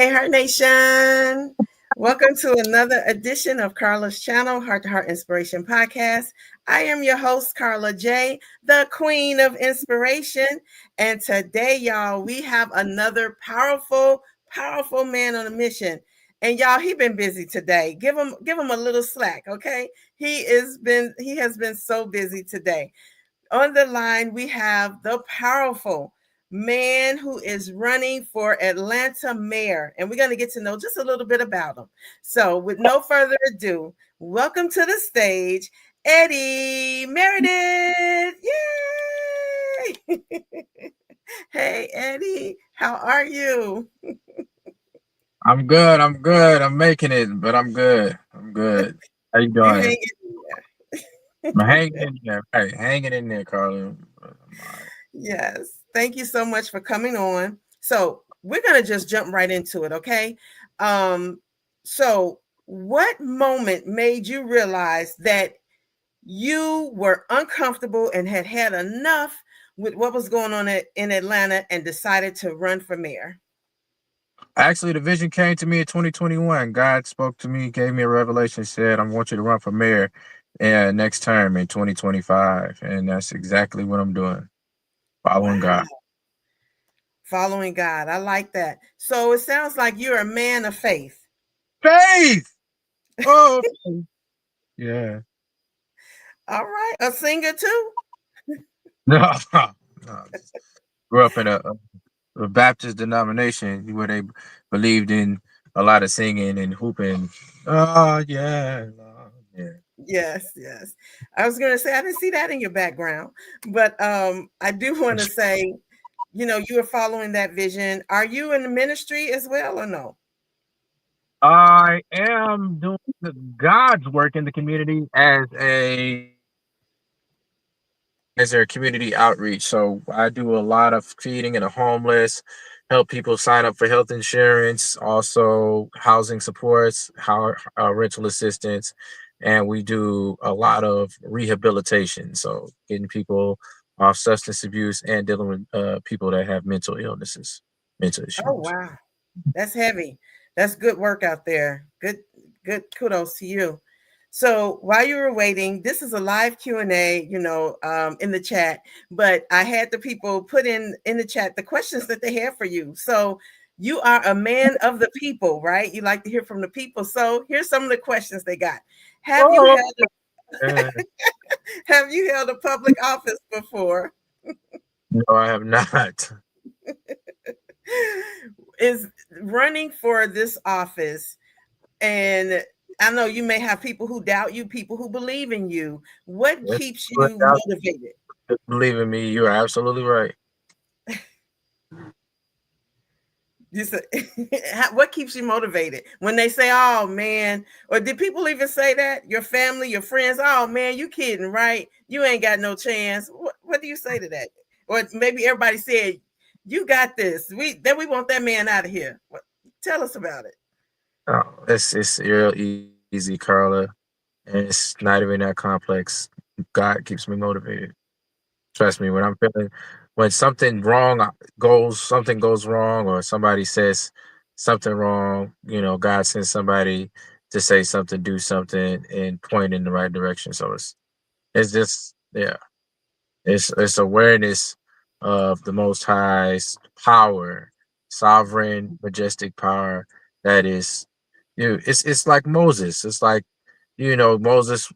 Hey, Heart Nation. Welcome to another edition of Carla's channel, Heart to Heart Inspiration Podcast. I am your host, CarlaJ, the Queen of Inspiration. And today, y'all, we have another powerful man on a mission. And y'all, he been busy today. Give him a little slack, okay? He has been so busy today. On the line, we have the powerful man who is running for Atlanta mayor, and we're going to get to know just a little bit about him. So, with no further ado, welcome to the stage, Eddie Meredith. Yay! Hey, Eddie, how are you? I'm good. I'm making it, but I'm good. How you You doing? hanging in I'm there. hanging in there. Hey, hanging in there, Carla. Yes. Thank you so much for coming on. So we're going to just jump right into it. Okay. So what moment made you realize that you were uncomfortable and had enough with what was going on in Atlanta and decided to run for mayor? Actually, the vision came to me in 2021. God spoke to me, gave me a revelation, said, "I want you to run for mayor next term in 2025," and that's exactly what I'm doing. Following Wow. God. Following God. I like that. So it sounds like you're a man of faith. Faith. Oh, yeah. All right. A singer too? No, no. Grew up in a Baptist denomination where they believed in a lot of singing and hooping. Oh yeah, yeah. Yes, yes. I was going to say I didn't see that in your background, but I do want to say, you are following that vision. Are you in the ministry as well or no? I am doing God's work in the community as a community outreach. So I do a lot of feeding and the homeless, help people sign up for health insurance, also housing supports, rental assistance, and we do a lot of rehabilitation. So getting people off substance abuse and dealing with people that have mental illnesses, mental Oh, issues. wow. That's heavy. That's good work out there. Good kudos to you. So while you were waiting, this is a live Q&A, in the chat, but I had the people put in the chat the questions that they have for you. So you are a man of the people, right? You like to hear from the people. So here's some of the questions they got. Have you Oh, held uh, have you held a public office before? no, I have not. Is running for this office, and I know you may have people who doubt you, people who believe in you. What Yes, keeps you motivated? believe in me, you are absolutely right. You say, what keeps you motivated when they say, "Oh man," or did people even say that? Your family, your friends, "Oh man, you kidding, right? You ain't got no chance." What do you say to that? Or maybe everybody said, "You got this. We want that man out of here." Tell us about it. Oh, it's real easy, Carla, and it's not even that complex. God keeps me motivated. Trust me, when something goes wrong, or somebody says something wrong, God sends somebody to say something, do something, and point in the right direction. So it's just yeah, it's awareness of the Most High's power, sovereign, majestic power that is it's like Moses. It's like, Moses,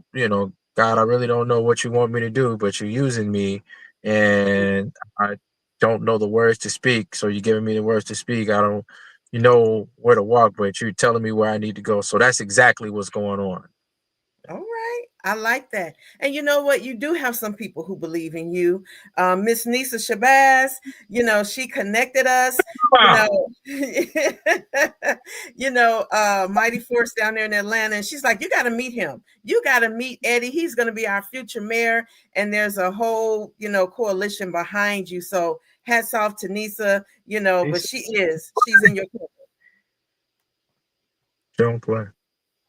God, I really don't know what you want me to do, but you're using me and I don't know the words to speak. So you're giving me the words to speak. I don't you know where to walk, but you're telling me where I need to go. So that's exactly what's going on. All right. I like that. And you know what? You do have some people who believe in you. Miss Nisa Shabazz, she connected us, you Wow. know, Mighty Force down there in Atlanta. And she's like, you got to meet him. You got to meet Eddie. He's going to be our future mayor. And there's a whole, coalition behind you. So hats off to Nisa, but she's in your corner. Don't play.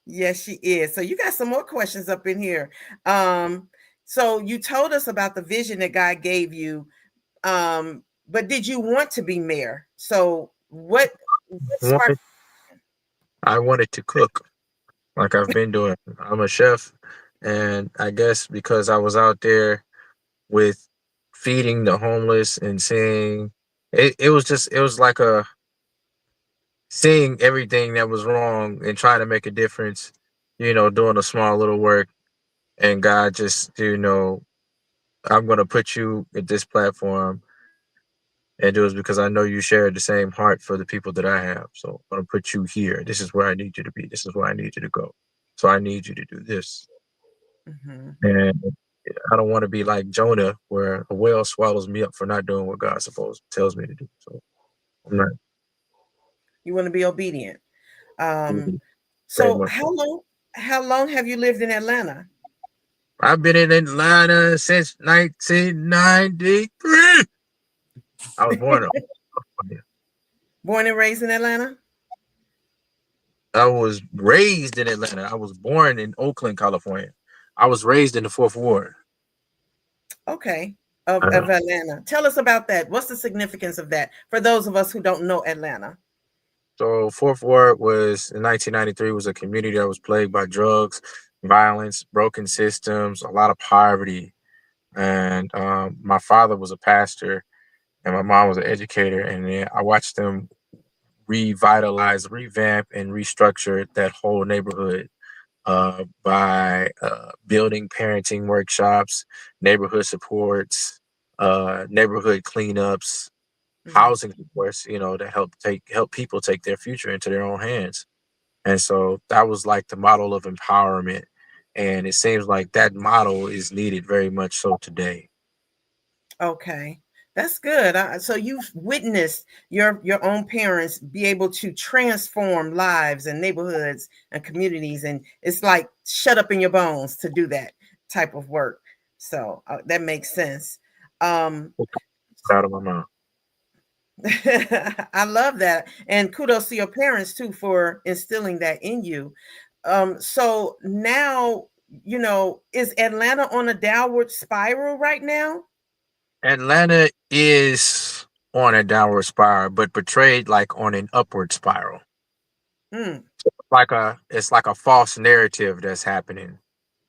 Yes, she is. So you got some more questions up in here. So you told us about the vision that God gave you. But did you want to be mayor? So what Wanted sparked? I wanted to cook like I've been doing. I'm a chef, and I guess because I was out there with feeding the homeless and seeing it was just it was like a seeing everything that was wrong and trying to make a difference, doing a small little work, and God just, I'm gonna put you at this platform, and it was because I know you shared the same heart for the people that I have. So I'm gonna put you here. This is where I need you to be. This is where I need you to go. So I need you to do this. Hmm. And I don't want to be like Jonah, where a whale swallows me up for not doing what God supposed tells me to do. So I'm not You want to be obedient. Um, very so much. how long have you lived in Atlanta? I've been in Atlanta since 1993. I was born in California. Born and raised in Atlanta? I was raised in Atlanta. I was born in Oakland, California. I was raised in the Fourth Ward. Okay. Uh, Of Atlanta. Tell us about that. What's the significance of that for those of us who don't know Atlanta? so Fourth Ward was in 1993 was a community that was plagued by drugs, violence, broken systems, a lot of poverty. And my father was a pastor, and my mom was an educator. And then I watched them revitalize, revamp, and restructure that whole neighborhood by building parenting workshops, neighborhood supports, neighborhood cleanups, Hmm. housing supports, to help people take their future into their own hands. And so that was like the model of empowerment. And it seems like that model is needed very much so today. Okay. That's good. So you've witnessed your own parents be able to transform lives and neighborhoods and communities, and it's like shut up in your bones to do that type of work. So that makes sense. Um, Proud of my mom. I love that. And kudos to your parents too for instilling that in you. So now, is Atlanta on a downward spiral right now? Atlanta is on a downward spiral, but portrayed like on an upward spiral. Hmm. It's like a false narrative that's happening.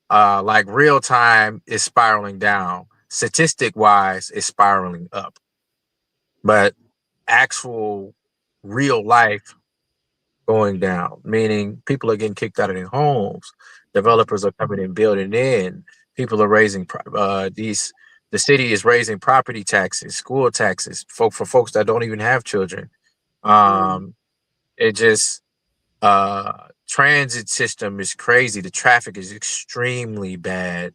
Like real time is spiraling down. Statistic wise, is spiraling up. But actual real life going down, meaning people are getting kicked out of their homes. Developers are coming and building in. People are raising these. The city is raising property taxes, school taxes, for folks that don't even have children. Mm. Um, it just transit system is crazy. The traffic is extremely bad.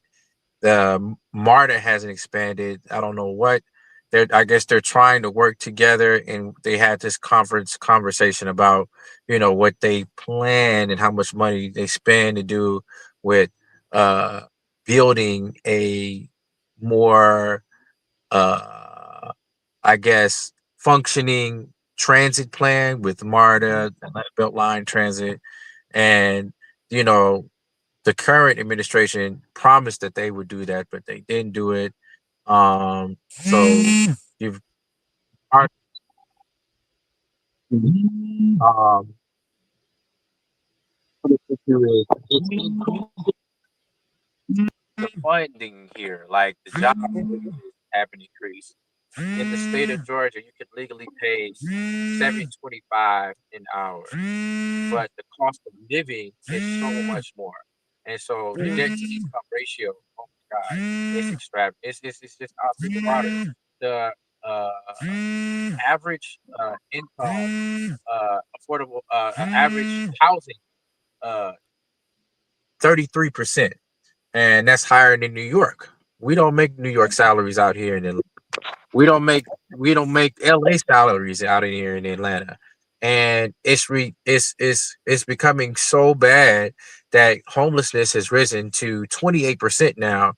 The MARTA hasn't expanded. I don't know what I guess they're trying to work together, and they had this conversation about what they plan and how much money they spend to do with uh building a more uh I guess functioning transit plan with Mhm. MARTA, Beltline Transit, and you know the current administration promised that they would do that, but they didn't do it. So you've um, what the issue is it's the funding here, like the job wages haven't increased. In the state of Georgia, you can legally pay $7.25 an hour, but the cost of living is so much more. And so the debt to income ratio, oh my God, it's extravagant. It's just out the water. The average income, affordable, average housing, uh, 33%. And that's higher than New York. We don't make New York salaries out here in we don't make we don't make LA salaries out in here in Atlanta. And it's becoming so bad that homelessness has risen to 28% now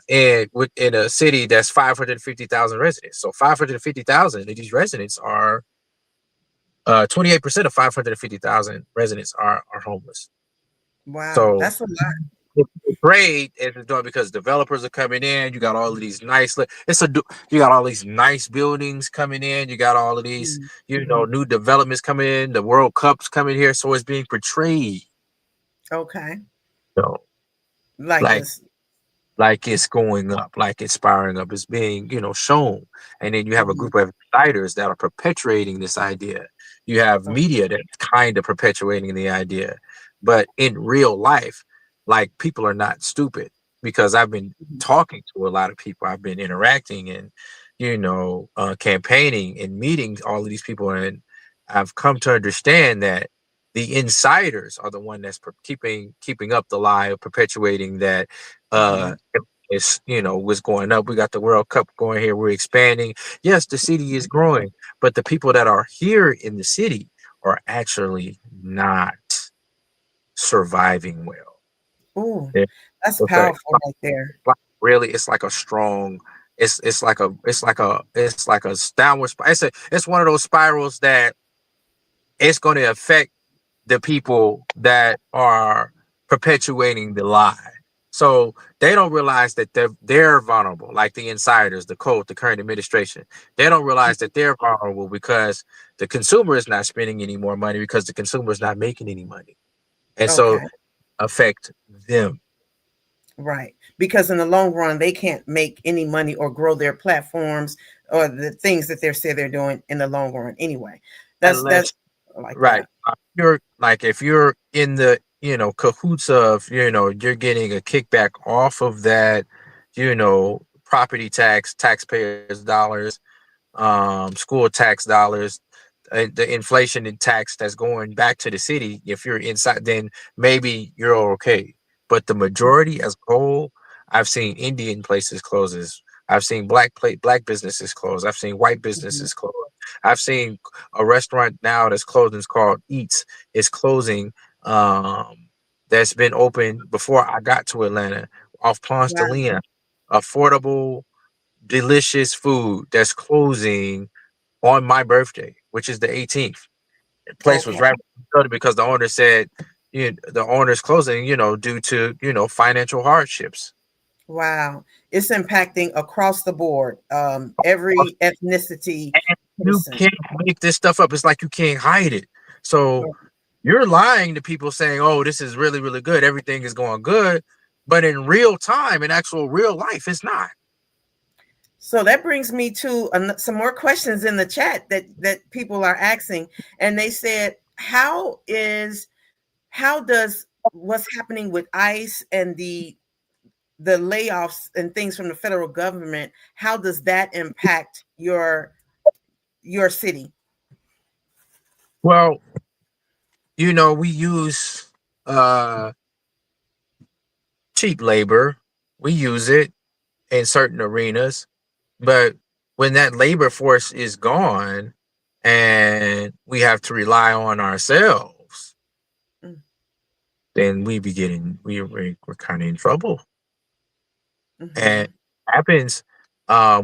and within a city that's 550,000 residents. So 550,000 of these residents are 28% of 550,000 residents are homeless. Wow, So that's a lot. it's portrayed as it's doing because developers are coming in. You got all of these nice, you got all these nice buildings coming in. You got all of these, Mm. new developments coming in. The World Cup's coming here, so it's being portrayed, Okay. you know, Like like it's like it's going up, like it's spiraling up, it's being, shown. And then you have a mhm. group of insiders that are perpetuating this idea. You have Oh, media that's kind of perpetuating the idea. But in real life, like people are not stupid because I've been mhm, talking to a lot of people. I've been interacting and, campaigning and meeting all of these people. And I've come to understand that the insiders are the one that's keeping up the lie of perpetuating that uh mhm, it's was going up. We got the World Cup going here. We're expanding. Yes, the city is growing, but the people that are here in the city are actually not surviving well. ooh, Yeah. that's It's like, powerful right there. really, it's like a strong. It's like a downward. It's one of those spirals that it's going to affect the people that are perpetuating the lie. So they don't realize that they're vulnerable, like the insiders, the cult, the current administration. They don't realize that they're vulnerable because the consumer is not spending any more money because the consumer is not making any money, and so Okay. affect them. Right. Because in the long run, they can't make any money or grow their platforms or the things that they're say they're doing in the long run anyway. That's Unless like right, that. you're like if you're in the cahoots of you're getting a kickback off of that property taxpayers dollars, school tax dollars, the inflation in tax that's going back to the city. If you're inside, then maybe you're okay. But the majority as a whole, I've seen Indian places closes. I've seen black businesses close. I've seen white Mhm. businesses close. I've seen a restaurant now that's closing. It's called Eats. It's closing. That's been open before I got to Atlanta off Ponce de Wow. Leon. Affordable, delicious food that's closing on my birthday, which is the 18th. The place was Okay. right because the owner said, the owner's closing, due to, financial hardships. Wow. It's impacting across the board. Every ethnicity And you person. can't make this stuff up. It's like you can't hide it. So you're lying to people saying, oh, this is really, really good. Everything is going good. But in real time, in actual real life, it's not. So that brings me to some more questions in the chat that people are asking, and they said, how does what's happening with ICE and the layoffs and things from the federal government, how does that impact your city? Well, we use uh cheap labor. We use it in certain arenas. But when that labor force is gone and we have to rely on ourselves, Mm, then we're kind of in trouble. And mhm. happens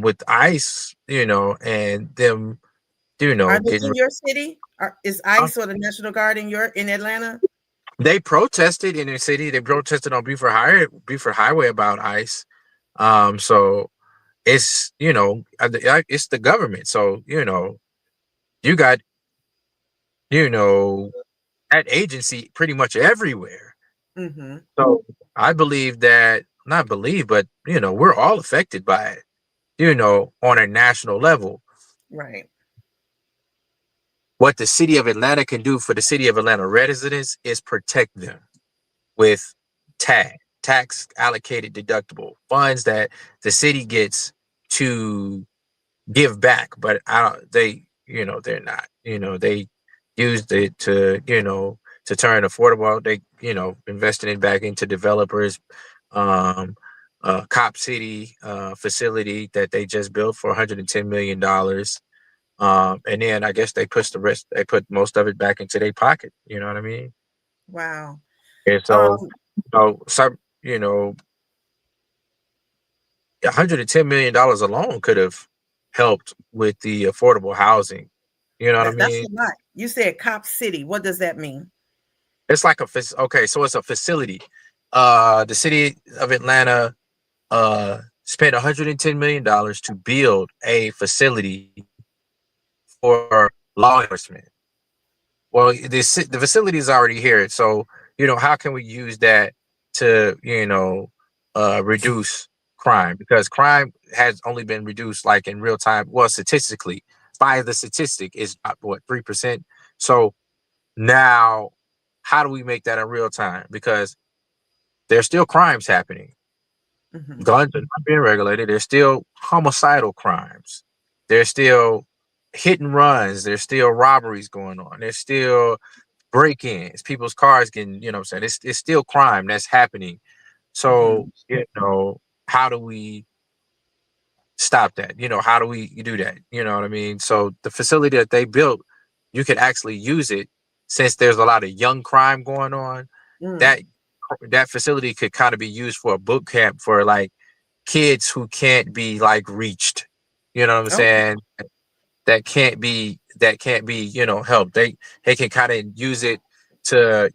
with ICE, and them, Are they getting in your city? Is uh, ICE or the National Guard in Atlanta? they protested in the city. They protested on Buford Highway about ICE. So it's it's the government. So you got you know that agency pretty much everywhere. Hmm. So I believe that, not believe, but we're all affected by it. On a national level, Right. what the city of Atlanta can do for the city of Atlanta residents is protect them with tax allocated deductible funds that the city gets to give back, but I don't. They're not. They used it to turn affordable. They invested it back into developers. Um, Cop City facility that they just built for $110 million. And then I guess they pushed the rest. They put most of it back into their pocket. You know what I mean? Wow. And so, Um, some $110 million alone could have helped with the affordable housing. You know what I that's mean? a lot. You said Cop City. What does that mean? It's like okay, so it's a facility. the city of Atlanta spent $110 million to build a facility for law enforcement. Well, the facility is already here, so how can we use that to reduce crime? Because crime has only been reduced like in real time. Well, statistically, by the statistic, is what 3%. So now, how do we make that in real time? Because there's still crimes happening. Mm-hmm. Guns are not being regulated. There's still homicidal crimes. There's still hit and runs. There's still robberies going on. There's still break-ins, people's cars getting, what I'm saying? It's still crime that's happening. Mm-hmm. So, how do we stop that? How do we do that? You know what I mean? So the facility that they built, you could actually use it since there's a lot of young crime going on. Mm. That that facility could kind of be used for a boot camp for like kids who can't be like reached. You know what I'm Okay. saying? That can't be helped. They can kind of use it to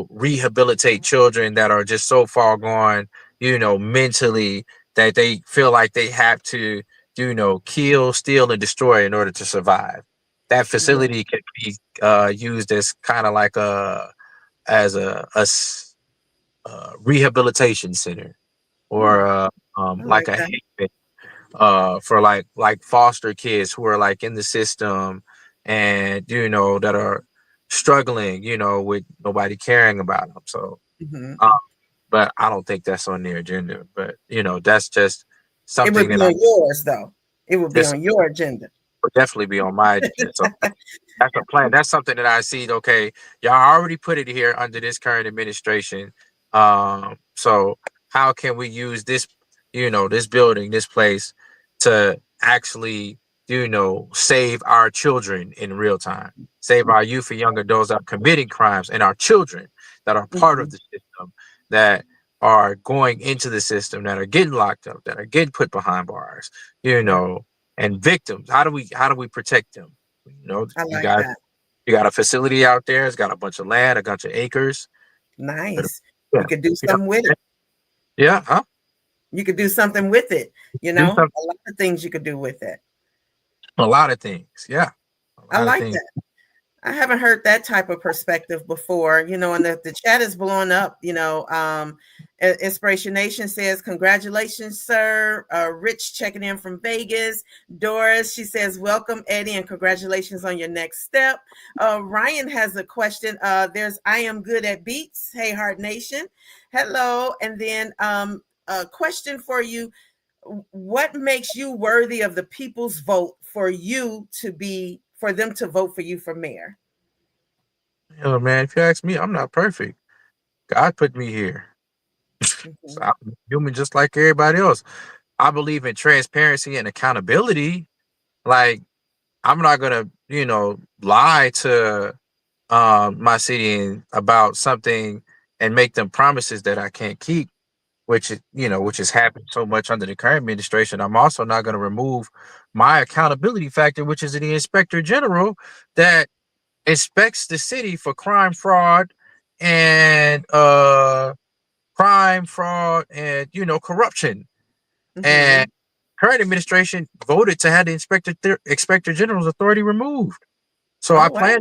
rehabilitate children that are just so far gone mentally, that they feel like they have to kill, steal, and destroy in order to survive. That Yeah. facility can be used as kind of like as a rehabilitation center, Mm. or I like like a that. haven for like foster kids who are like in the system, and that are struggling with nobody caring about them. So Mm-hmm. um, but I don't think that's on their agenda. But that's just It would something be that I on yours, though. It would be this on your agenda. would definitely be on my agenda. So that's a plan. That's something that I see. Okay, y'all already put it here under this current administration. So how can we use this, this building, this place, to actually, save our children in real time, save our youth and young adults that are committing crimes, and our children that are part of Mm-hmm. the system, that are going into the system, that are getting locked up, that are getting put behind bars, you Right. know, and victims. How do we protect them? I You like got that. you got a facility out there. It's got a bunch of land, a bunch of acres. Nice. Yeah, You could do yeah, something with it. yeah. Huh? You could do something with it. Do some A lot of things you could do with it. a lot of things. Yeah, a I lot of like things. that. I haven't heard that type of perspective before, and the chat is blowing up. Inspiration Nation says, congratulations, sir. Rich checking in from Vegas. Doris, she says, welcome, Eddie, and congratulations on your next step. Ryan has a question. There's I am good at beats. Hey, Heart Nation. Hello. And then a question for you. What makes you worthy of the people's vote for them to vote for you for mayor? Man, if you ask me, I'm not perfect. God put me here. So Mhm. I'm human just like everybody else. I believe in transparency and accountability. Like, I'm not gonna, lie to my city about something and make them promises that I can't keep, which has happened so much under the current administration. I'm also not going to remove my accountability factor, which is the inspector general that inspects the city for and crime, fraud, and corruption. And Mhm. current administration voted to have the inspector general's authority removed. So I Oh, wow. plan.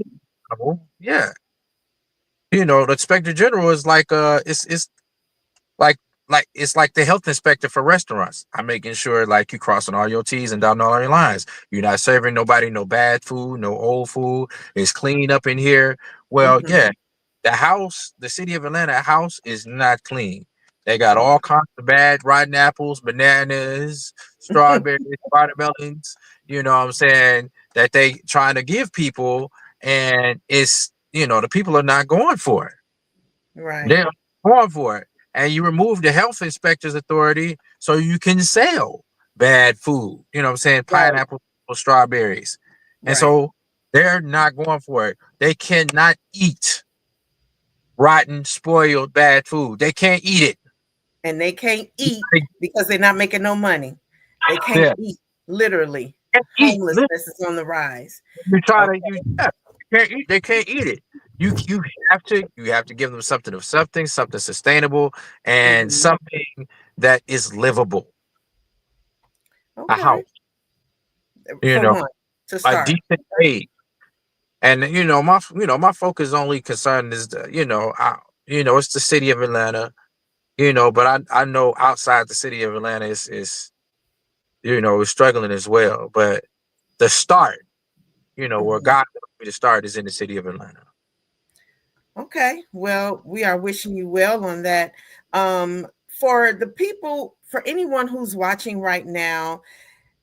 Yeah, the inspector general is like it's like it's like the health inspector for restaurants. I'm making sure like you crossing all your T's and dotting all your lines. You're not serving nobody no bad food, no old food. It's clean up in here. Well, yeah, Mhm. the city of Atlanta house is not clean. They got all Okay. kinds of bad rotten apples, bananas, strawberries, watermelons. You know what I'm saying? That they trying to give people, and it's the people are not going for it. Right. They're going for it. And you remove the health inspector's authority so you can sell bad food. You know what I'm saying? Right. Pineapple, strawberries. And Right. so they're not going for it. They cannot eat rotten, spoiled, bad food. They can't eat it. And they can't eat because they're not making no money. They can't Yeah. eat. Literally. Can't eat. Homelessness is on the rise. You try Okay. to you yeah, you can't eat. They can't eat it. You have to give them something sustainable, and Mhm. something that is livable. A Okay. house, you For know, one, to a start. decent wage. And my focus only concern is it's the city of Atlanta, but I know outside the city of Atlanta is struggling as well. But the start, where Mhm. God wants me to start is in the city of Atlanta. Okay. Well, we are wishing you well on that. For the people, for anyone who's watching right now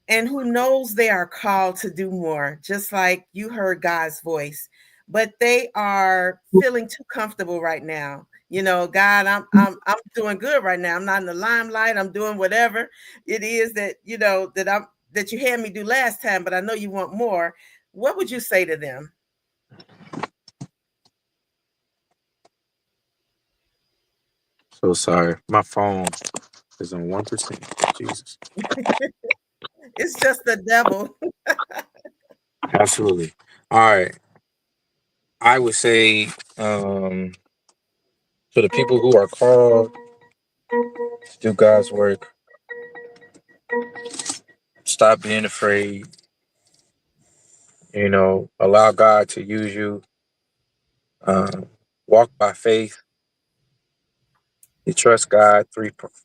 and who knows they are called to do more, just like you heard God's voice, but they are feeling too comfortable right now. God, I'm doing good right now. I'm not in the limelight. I'm doing whatever it is that that you had me do last time, but I know you want more. What would you say to them? So sorry, my phone is on 1%. Jesus, It's just the devil. absolutely. All right, I would say for the people who are called to do God's work, stop being afraid. Allow God to use you. Um, Walk by faith. You trust God.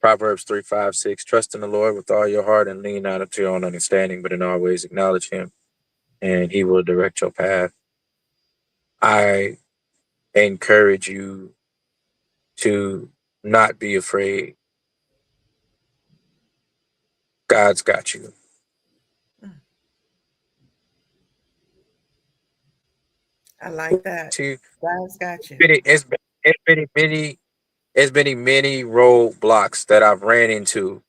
Proverbs 3:5, 6. Trust in the Lord with all your heart and lean not unto your own understanding, but in all ways acknowledge Him, and He will direct your path. I encourage you to not be afraid. God's got you. I like that. To God's got you. it's been many roadblocks that I've ran into,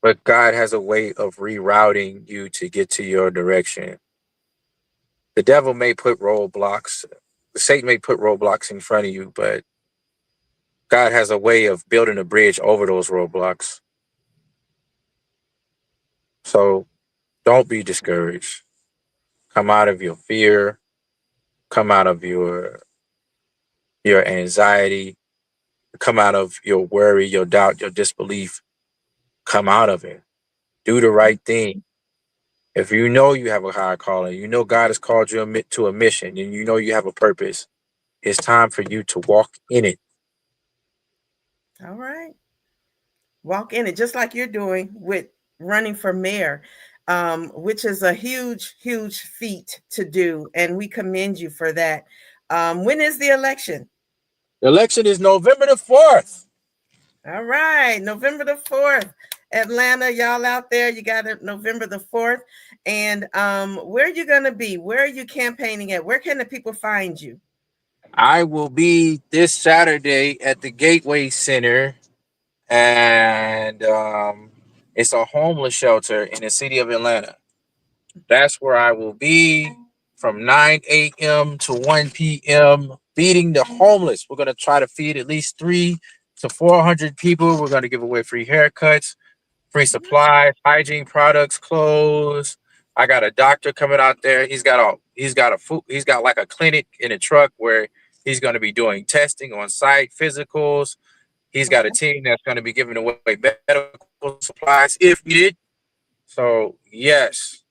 but God has a way of rerouting you to get to your direction. The devil may put roadblocks, Satan may put roadblocks in front of you, but God has a way of building a bridge over those roadblocks. So don't be discouraged. Come out of your fear, come out of your anxiety, come out of your worry, your doubt, your disbelief. Come out of it. Do the right thing. If you know you have a higher calling, you know God has called you to a mission, and you know you have a purpose, it's time for you to walk in it. All right. Walk in it, just like you're doing with running for mayor, which is a huge, huge feat to do. And we commend you for that. When is the election? The election is November the 4th. All right. November the 4th. Atlanta, y'all out there, you got it November the 4th. And where are you going to be? Where are you campaigning at? Where can the people find you? I will be this Saturday at the Gateway Center, and it's a homeless shelter in the city of Atlanta. That's where I will be from 9 a.m. to 1 p.m. feeding the homeless. We're going to try to feed at least 300 to 400 people. We're going to give away free haircuts, free supplies, hygiene products, clothes. I got a doctor coming out there. He's got like a clinic in a truck where he's going to be doing testing on site, physicals. He's got a Okay. team that's going to be giving away medical supplies if needed. So yes,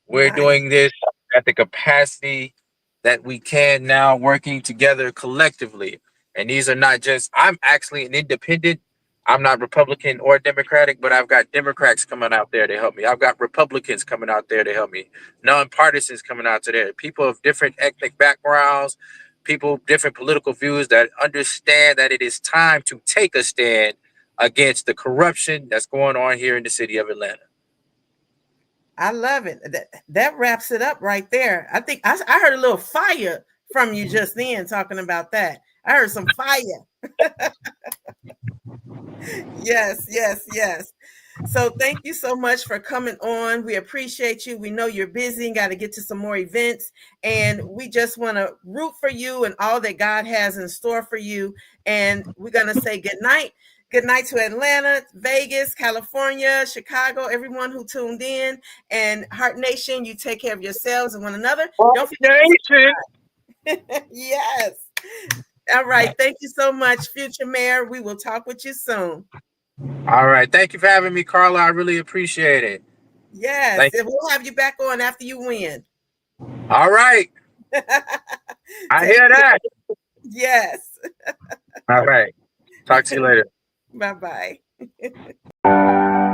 we're Nice. doing this at the capacity that we can now, working together collectively. And these are not just, I'm actually an independent. I'm not Republican or Democratic, but I've got Democrats coming out there to help me. I've got Republicans coming out there to help me. Nonpartisans coming out to there. People of different ethnic backgrounds, people different political views that understand that it is time to take a stand against the corruption that's going on here in the city of Atlanta. I love it. That wraps it up right there. I think I heard a little fire from you just then talking about that. I heard some fire. Yes, yes, yes. So thank you so much for coming on. We appreciate you. We know you're busy and got to get to some more events. And we just want to root for you and all that God has in store for you. And we're going to say good night. Good night to Atlanta, Vegas, California, Chicago, everyone who tuned in. And Heart Nation, you take care of yourselves and one another. Don't forget to Nation. subscribe. Yes. All right. Thank you so much, future mayor. We will talk with you soon. All right. Thank you for having me, Carla. I really appreciate it. Yes. Thank And we'll have you back on after you win. you. All right. I Take hear care. that. Yes. All right. Talk to you later. Bye bye.